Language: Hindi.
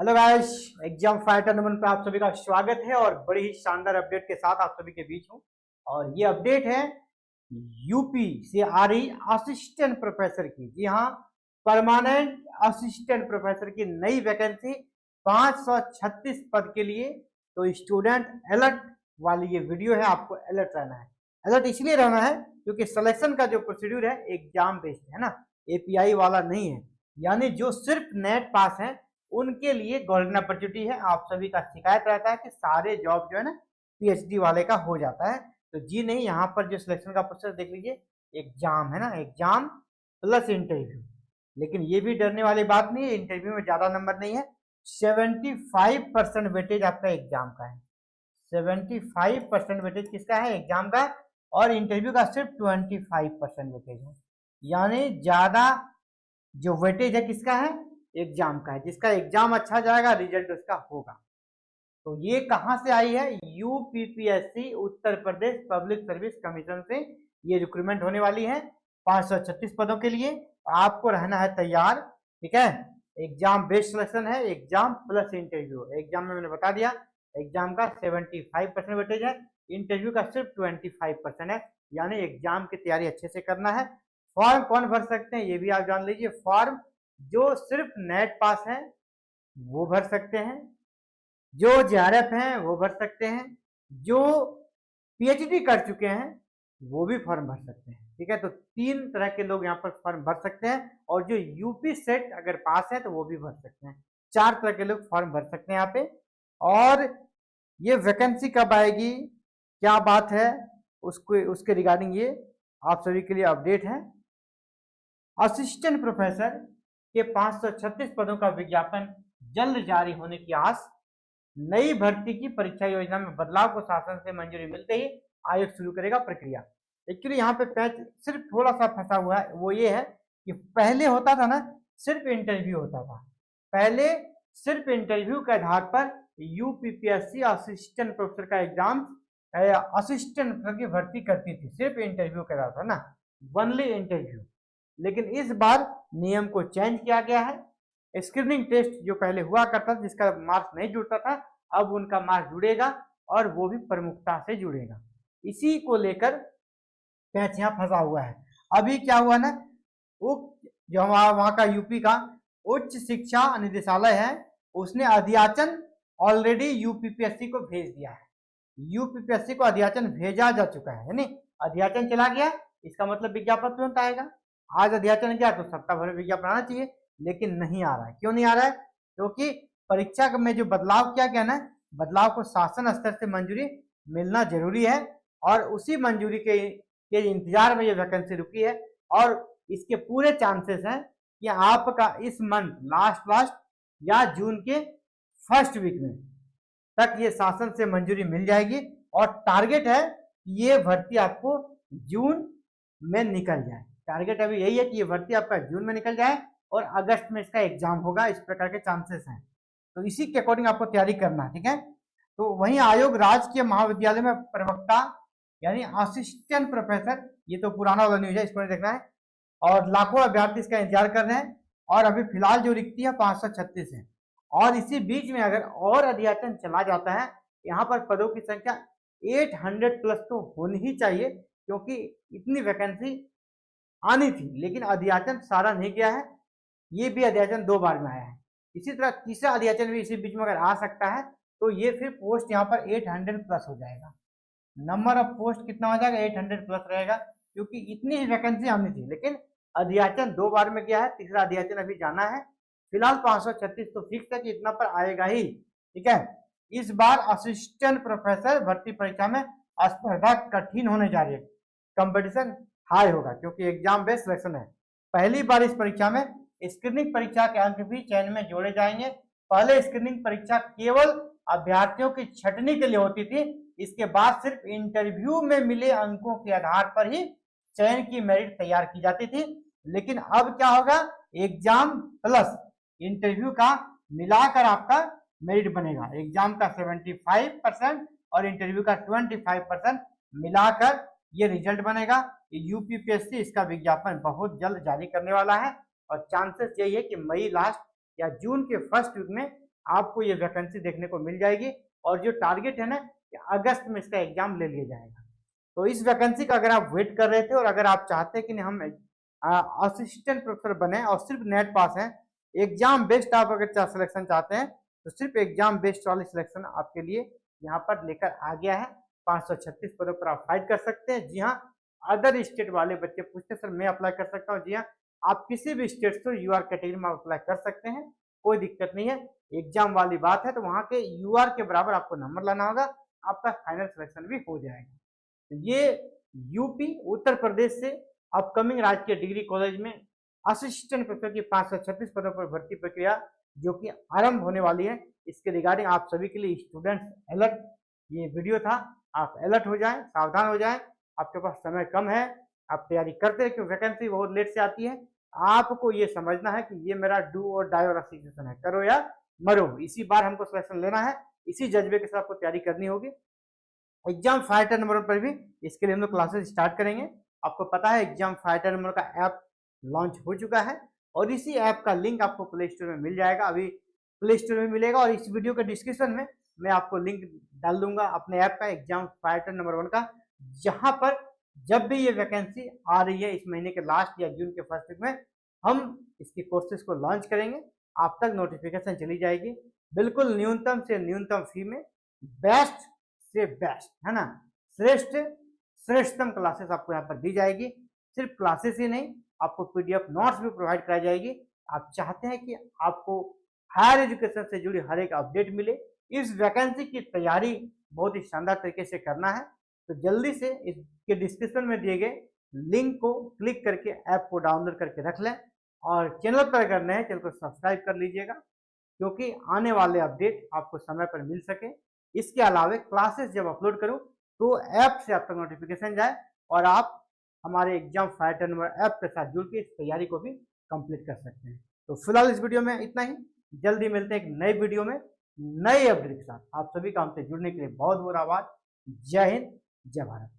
Hello guys, exam fighter number पर आप सभी का स्वागत है और बड़ी ही शानदार अपडेट के साथ आप सभी के बीच हूँ। और ये अपडेट है यूपी से आ रही असिस्टेंट प्रोफेसर की। जी हाँ, परमानेंट असिस्टेंट प्रोफेसर की नई वैकेंसी 536 पद के लिए। तो स्टूडेंट अलर्ट वाली ये वीडियो है, आपको अलर्ट रहना है। अलर्ट इसलिए रहना है क्योंकि सिलेक्शन का जो प्रोसीड्यूर है एग्जाम बेस्ड है ना, एपीआई वाला नहीं है। यानी जो सिर्फ नेट पास है उनके लिए गोल्डन अपॉर्चुनिटी है। आप सभी का शिकायत रहता है कि सारे जॉब जो है ना पीएचडी वाले का हो जाता है, तो जी नहीं, यहाँ पर जो सिलेक्शन का प्रोसेस देख लीजिए, एग्जाम है ना, एग्जाम प्लस इंटरव्यू। लेकिन ये भी डरने वाली बात नहीं है, इंटरव्यू में ज्यादा नंबर नहीं है। 75% वेटेज आपका एग्जाम का है। 75% वेटेज किसका है? एग्जाम का। और इंटरव्यू का सिर्फ 25% वेटेज है। यानी ज्यादा जो वेटेज है किसका है? एग्जाम का है। जिसका एग्जाम अच्छा जाएगा रिजल्ट उसका होगा। तो ये कहां से आई है? UPPSC Uttar Pradesh public service commission से ये रिक्रूटमेंट होने वाली है 536 पदों के लिए। आपको रहना है तैयार, ठीक है। एग्जाम बेस्ड सिलेक्शन है, एग्जाम प्लस इंटरव्यू। एग्जाम में मैंने बता दिया, एग्जाम का 75% वेटेज है, इंटरव्यू का सिर्फ 25% है। यानी एग्जाम की तैयारी अच्छे से करना है। फॉर्म कौन भर सकते हैं ये भी आप जान लीजिए। फॉर्म जो सिर्फ नेट पास है वो भर सकते हैं, जो जेआरएफ हैं वो भर सकते हैं, जो पीएचडी कर चुके हैं वो भी फॉर्म भर सकते हैं, ठीक है। तो 3 तरह के लोग यहाँ पर फॉर्म भर सकते हैं। और जो यूपी सेट अगर पास है तो वो भी भर सकते हैं। 4 तरह के लोग फॉर्म भर सकते हैं यहाँ पे। और ये वैकेंसी कब आएगी, क्या बात है, उसके रिगार्डिंग ये आप सभी के लिए अपडेट है। असिस्टेंट प्रोफेसर के 536 पदों का विज्ञापन जल्द जारी होने की आस। नई भर्ती की परीक्षा योजना में बदलाव को शासन से मंजूरी मिलते ही आयोग शुरू करेगा प्रक्रिया। एक्चुअली यहाँ पे पैच सिर्फ थोड़ा सा फंसा हुआ है, वो ये है कि पहले होता था ना सिर्फ इंटरव्यू होता था। पहले सिर्फ इंटरव्यू के आधार पर यूपीपीएससी असिस्टेंट प्रोफेसर का एग्जाम असिस्टेंट प्रोफेसर की भर्ती करती थी, सिर्फ इंटरव्यू के आधार पर ना, ओनली इंटरव्यू। लेकिन इस बार नियम को चेंज किया गया है। स्क्रीनिंग टेस्ट जो पहले हुआ करता था जिसका मार्क्स नहीं जुड़ता था, अब उनका मार्क्स जुड़ेगा और वो भी प्रमुखता से जुड़ेगा। इसी को लेकर पैच यहाँ फंसा हुआ है। अभी क्या हुआ ना, वो जो वहाँ का यूपी का उच्च शिक्षा निदेशालय है उसने अध्याचन ऑलरेडी यूपीपीएससी को भेज दिया है। यूपीपीएससी को अध्याचन भेजा जा चुका है, यानी अध्याचन चला गया, इसका मतलब विज्ञापन तुरंत आएगा। आज अध्याचन गया तो सप्ताह भर में विज्ञापन आना चाहिए, लेकिन नहीं आ रहा है। क्यों नहीं आ रहा है? क्योंकि परीक्षा में जो बदलाव किया गया ना, बदलाव को शासन स्तर से मंजूरी मिलना जरूरी है। और उसी मंजूरी के इंतजार में ये वैकेंसी रुकी है। और इसके पूरे चांसेस हैं कि आपका इस मंथ लास्ट या जून के फर्स्ट वीक में तक ये शासन से मंजूरी मिल जाएगी। और टारगेट है ये भर्ती आपको जून में निकल जाए। टारगेट अभी यही है कि ये भर्ती आपका जून में निकल जाए और अगस्त में इसका एग्जाम होगा। इस प्रकार के चांसेस हैं, तो इसी के अकॉर्डिंग आपको तैयारी करना है, ठीक है। तो वहीं आयोग राजकीय महाविद्यालय में प्रवक्ता यानी असिस्टेंट प्रोफेसर, ये तो पुराना वाला न्यूज है, इसको नहीं देखना है। और लाखों अभ्यर्थी इसका इंतजार कर रहे हैं। और अभी फिलहाल जो रिक्ति है 536 है। और इसी बीच में अगर और अध्याचन चला जाता है, यहाँ पर पदों की संख्या 800 प्लस तो होनी ही चाहिए, क्योंकि इतनी वैकेंसी आनी थी। लेकिन अध्याचन सारा नहीं गया है, ये भी अध्याचन 2 बार में आया है। इसी तरह तीसरा अध्याचन भी इसी बीच में अगर आ सकता है तो ये फिर पोस्ट यहाँ पर 800 प्लस हो जाएगा। नंबर ऑफ पोस्ट कितना हो जाएगा? 800 प्लस रहेगा, क्योंकि इतनी ही वैकेंसी आनी थी। लेकिन अध्याचन 2 बार में गया है, तीसरा अध्याचन अभी जाना है। फिलहाल 536 तो फिक्स है कि इतना पर आएगा ही, ठीक है। इस बार असिस्टेंट प्रोफेसर भर्ती परीक्षा में स्पर्धा कठिन होने जा रही है, कंपटीशन हाई होगा, क्योंकि एग्जाम बेस्ड सिलेक्शन है। पहली बार इस परीक्षा में स्क्रीनिंग परीक्षा के अंक भी चयन में जोड़े जाएंगे। पहले स्क्रीनिंग परीक्षा केवल अभ्यर्थियों की छंटनी के लिए होती थी। इसके बाद सिर्फ इंटरव्यू में मिले अंकों के आधार पर ही चयन की मेरिट तैयार की जाती थी। लेकिन अब क्या होगा? एग्जाम प्लस इंटरव्यू का मिलाकर आपका मेरिट बनेगा। एग्जाम का 75% और इंटरव्यू का 25% मिलाकर ये रिजल्ट बनेगा। यूपीपीएससी इसका विज्ञापन बहुत जल्द जारी करने वाला है। और चांसेस यही है कि मई लास्ट या जून के फर्स्ट वीक में आपको ये वैकेंसी देखने को मिल जाएगी। और जो टारगेट है ना कि अगस्त में इसका एग्जाम ले लिया जाएगा। तो इस वैकेंसी का अगर आप वेट कर रहे थे और अगर आप चाहते हैं कि हम असिस्टेंट प्रोफेसर बने और सिर्फ नेट पास हैं, एग्जाम बेस्ड आप अगर सिलेक्शन चाहते हैं तो सिर्फ एग्जाम बेस्ड वाली सिलेक्शन आपके लिए यहाँ पर लेकर आ गया है। 536 पदों पर आप फाइट कर सकते हैं। जी हाँ, अदर स्टेट वाले बच्चे पूछते सर मैं अप्लाई कर सकता हूँ। जी हाँ, आप किसी भी स्टेट से यूआर कैटेगरी में अप्लाई कर सकते हैं, कोई दिक्कत नहीं है। एग्जाम वाली बात है तो वहाँ के यूआर के बराबर आपको नंबर लाना होगा, आपका फाइनल सिलेक्शन भी हो जाएगा। तो ये यूपी उत्तर प्रदेश से अपकमिंग राजकीय डिग्री कॉलेज में असिस्टेंट प्रोफेसर की 536 पदों पर भर्ती प्रक्रिया जो कि आरंभ होने वाली है, इसके रिगार्डिंग आप सभी के लिए स्टूडेंट्स अलर्ट ये वीडियो था। आप अलर्ट हो जाएं, सावधान हो जाएं, आपके पास समय कम है, आप तैयारी करते हैं क्योंकि वैकेंसी बहुत लेट से आती है। आपको ये समझना है कि ये मेरा डू और डाई वाला सिचुएशन है, करो या मरो, इसी बार हमको सिलेक्शन लेना है, इसी जज्बे के साथ आपको तैयारी करनी होगी। एग्जाम फाइटर नंबर पर भी इसके लिए हम लोग क्लासेस स्टार्ट करेंगे। आपको पता है एग्जाम फाइटर नंबर का ऐप लॉन्च हो चुका है और इसी ऐप का लिंक आपको प्ले स्टोर में मिल जाएगा, अभी प्ले स्टोर में मिलेगा और इस वीडियो के डिस्क्रिप्शन में मैं आपको लिंक डाल दूंगा अपने ऐप का एग्जाम फाइटर नंबर 1 का, जहां पर जब भी ये वैकेंसी आ रही है इस महीने के लास्ट या जून के फर्स्ट वीक में हम इसकी कोर्सेज को लॉन्च करेंगे, आप तक नोटिफिकेशन चली जाएगी। बिल्कुल न्यूनतम से न्यूनतम फी में बेस्ट से बेस्ट है ना, श्रेष्ठतम क्लासेस आपको यहाँ पर दी जाएगी। सिर्फ क्लासेस ही नहीं, आपको पीडीएफ नोट्स भी प्रोवाइड कराई जाएगी। आप चाहते हैं कि आपको हायर एजुकेशन से जुड़ी हर एक अपडेट मिले, इस वैकेंसी की तैयारी बहुत ही शानदार तरीके से करना है तो जल्दी से इसके डिस्क्रिप्शन में दिए गए लिंक को क्लिक करके ऐप को डाउनलोड करके रख लें और चैनल पर अगर नए चैनल को सब्सक्राइब कर लीजिएगा क्योंकि आने वाले अपडेट आपको समय पर मिल सके। इसके अलावा क्लासेस जब अपलोड करूं तो ऐप से आप तक नोटिफिकेशन जाए और आप हमारे एग्जाम फाइटर नंबर ऐप के साथ जुड़ के इस तैयारी को भी कंप्लीट कर सकते हैं। तो फिलहाल इस वीडियो में इतना ही, जल्दी मिलते हैं एक नई वीडियो में नए अपडेट के साथ। आप सभी का हमसे जुड़ने के लिए बहुत बहुत आभार। जय हिंद, जय भारत।